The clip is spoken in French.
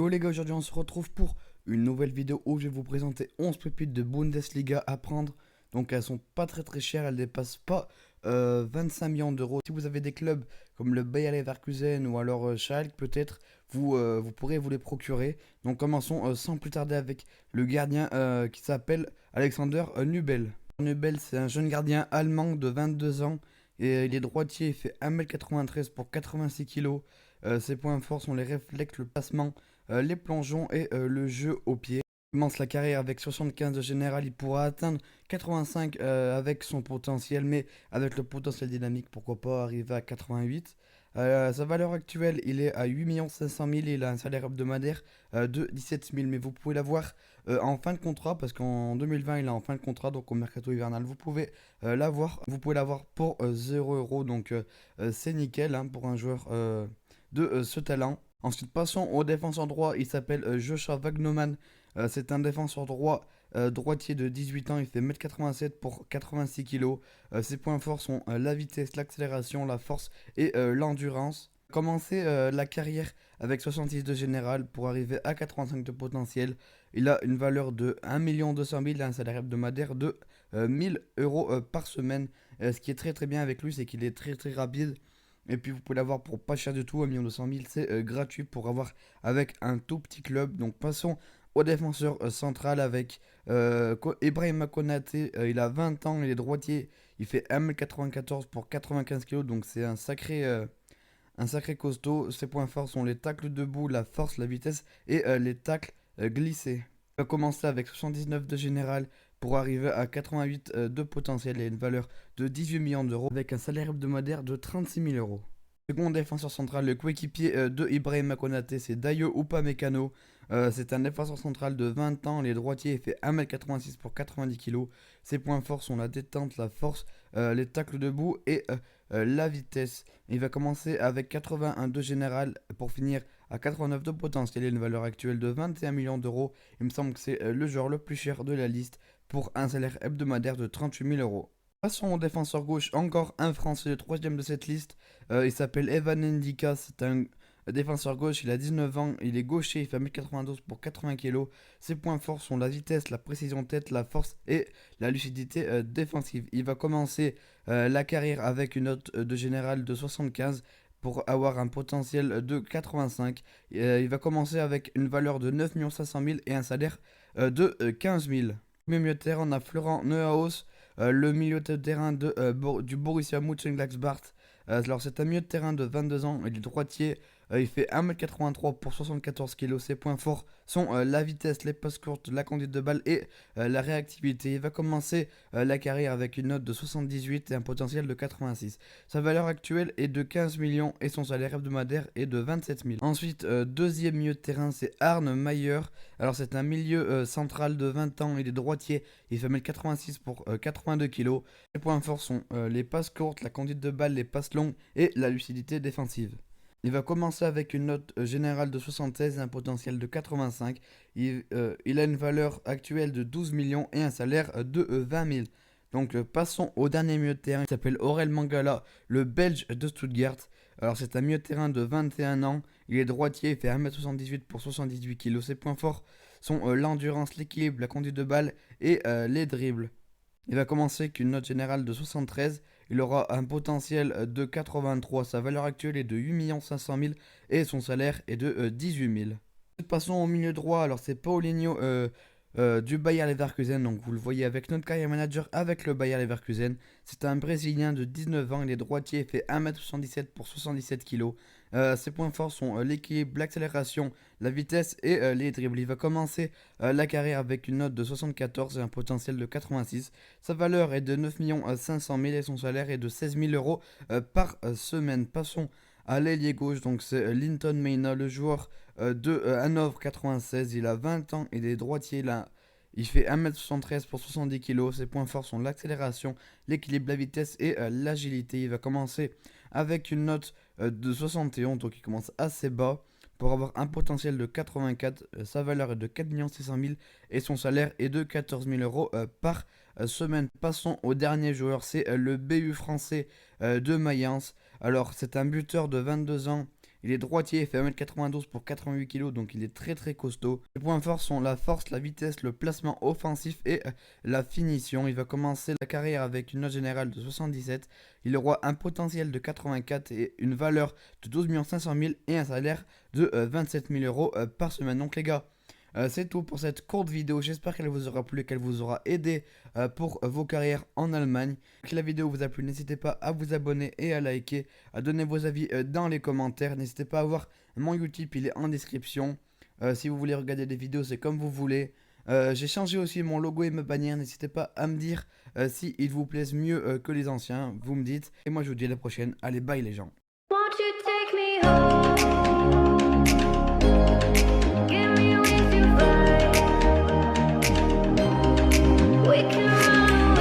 Yo les gars, aujourd'hui on se retrouve pour une nouvelle vidéo où je vais vous présenter 11 pépites de Bundesliga à prendre. Donc elles sont pas très chères, elles dépassent pas 25 millions d'euros. Si vous avez des clubs comme le Bayer Leverkusen ou alors Schalke peut-être, vous pourrez vous les procurer. Donc commençons sans plus tarder avec le gardien qui s'appelle Alexander Nübel. Nübel, c'est un jeune gardien allemand de 22 ans et il est droitier, il fait 1m93 pour 86 kg. Ses points forts sont les réflexes, le placement, les plongeons et le jeu au pied. Il commence la carrière avec 75 de général, il pourra atteindre 85 avec son potentiel, mais avec le potentiel dynamique, pourquoi pas arriver à 88. Sa valeur actuelle, il est à 8 500 000 et il a un salaire hebdomadaire de 17 000. Mais vous pouvez l'avoir en fin de contrat parce qu'en 2020, il est en fin de contrat, donc au mercato hivernal. Vous pouvez l'avoir pour 0 euros, donc c'est nickel hein, pour un joueur de ce talent. Ensuite, passons au défenseur droit. Il s'appelle Joshua Wagnoman. C'est un défenseur droit droitier de 18 ans. Il fait 1m87 pour 86 kg. Ses points forts sont la vitesse, l'accélération, la force et l'endurance. Commencer la carrière avec 66 de général pour arriver à 85 de potentiel. Il a une valeur de 1 200 000 et un salaire hebdomadaire de 1000 euros par semaine. Ce qui est très bien avec lui, c'est qu'il est très rapide. Et puis vous pouvez l'avoir pour pas cher du tout, 1 200 000, c'est gratuit pour avoir avec un tout petit club. Donc passons au défenseur central avec Ibrahima Konaté. Il a 20 ans, il est droitier, il fait 1m94 pour 95 kg, donc c'est un sacré costaud. Ses points forts sont les tacles debout, la force, la vitesse et les tacles glissés. Il va commencer avec 79 de général pour arriver à 88 de potentiel et une valeur de 18 millions d'euros avec un salaire hebdomadaire de 36 000 euros. Second défenseur central, le coéquipier de Ibrahima Konaté, c'est Dayo Upamecano. C'est un défenseur central de 20 ans, les droitiers, il fait 1m86 pour 90 kg. Ses points forts sont la détente, la force, les tacles debout et la vitesse. Il va commencer avec 81 de général pour finir à 89 de potentiel et une valeur actuelle de 21 millions d'euros. Il me semble que c'est le joueur le plus cher de la liste pour un salaire hebdomadaire de 38 000 euros. Passons au défenseur gauche, encore un Français, le troisième de cette liste. Il s'appelle Evan Ndika, c'est un défenseur gauche, il a 19 ans, il est gaucher, il fait 1m92 pour 80 kg. Ses points forts sont la vitesse, la précision tête, la force et la lucidité défensive. Il va commencer la carrière avec une note de général de 75 pour avoir un potentiel de 85. Il va commencer avec une valeur de 9 500 000 et un salaire de 15 000. Milieu de terrain, on a Florent Neuhaus, le milieu de terrain du Borussia Mönchengladbach. Alors c'est un milieu de terrain de 22 ans, il est droitier, il fait 1m83 pour 74 kg. Ses points forts sont la vitesse, les passes courtes, la conduite de balle et la réactivité. Il va commencer la carrière avec une note de 78 et un potentiel de 86. Sa valeur actuelle est de 15 millions et son salaire hebdomadaire est de 27 000. Ensuite, deuxième milieu de terrain, c'est Arne Meyer. Alors c'est un milieu central de 20 ans, il est droitier, il fait 1m86 pour 82 kg. Les points forts sont les passes courtes, la conduite de balle, les passes longues et la lucidité défensive. Il va commencer avec une note générale de 76 et un potentiel de 85. Il a une valeur actuelle de 12 millions et un salaire de 20 000. Donc passons au dernier milieu de terrain. Il s'appelle Aurel Mangala, le Belge de Stuttgart. Alors c'est un milieu de terrain de 21 ans. Il est droitier, il fait 1m78 pour 78 kg. Ses points forts sont l'endurance, l'équilibre, la conduite de balle et les dribbles. Il va commencer avec une note générale de 73. Il aura un potentiel de 83. Sa valeur actuelle est de 8 500 000 et son salaire est de 18 000. Passons au milieu droit. Alors, c'est Paulinho du Bayer Leverkusen. Donc, vous le voyez avec notre carrière manager avec le Bayer Leverkusen. C'est un Brésilien de 19 ans. Il est droitier. Il fait 1m77 pour 77 kg. Ses points forts sont l'équilibre, l'accélération, la vitesse et les dribbles. Il va commencer la carrière avec une note de 74 et un potentiel de 86. Sa valeur est de 9 500 000 et son salaire est de 16 000 euros par semaine. Passons à l'ailier gauche, donc c'est Linton Meina, le joueur de Hanovre 96. Il a 20 ans, il est droitier, il fait 1m73 pour 70 kg. Ses points forts sont l'accélération, l'équilibre, la vitesse et l'agilité. Il va commencer avec une note de 71, donc il commence assez bas pour avoir un potentiel de 84. Sa valeur est de 4 600 000 et son salaire est de 14 000 euros par semaine. Passons au dernier joueur, c'est le BU français de Mayence. Alors, c'est un buteur de 22 ans. Il est droitier, il fait 1m92 pour 88 kg, donc il est très très costaud. Les points forts sont la force, la vitesse, le placement offensif et la finition. Il va commencer la carrière avec une note générale de 77. Il aura un potentiel de 84 et une valeur de 12 500 000 et un salaire de 27 000 euros par semaine. Donc les gars, c'est tout pour cette courte vidéo. J'espère qu'elle vous aura plu, qu'elle vous aura aidé pour vos carrières en Allemagne. Si la vidéo vous a plu, n'hésitez pas à vous abonner et à liker, à donner vos avis dans les commentaires. N'hésitez pas à voir mon YouTube, il est en description. Si vous voulez regarder des vidéos, c'est comme vous voulez. J'ai changé aussi mon logo et ma bannière. N'hésitez pas à me dire si ils vous plaisent mieux que les anciens. Vous me dites. Et moi je vous dis à la prochaine. Allez, bye les gens. Won't you take me home? Give me a reason why we can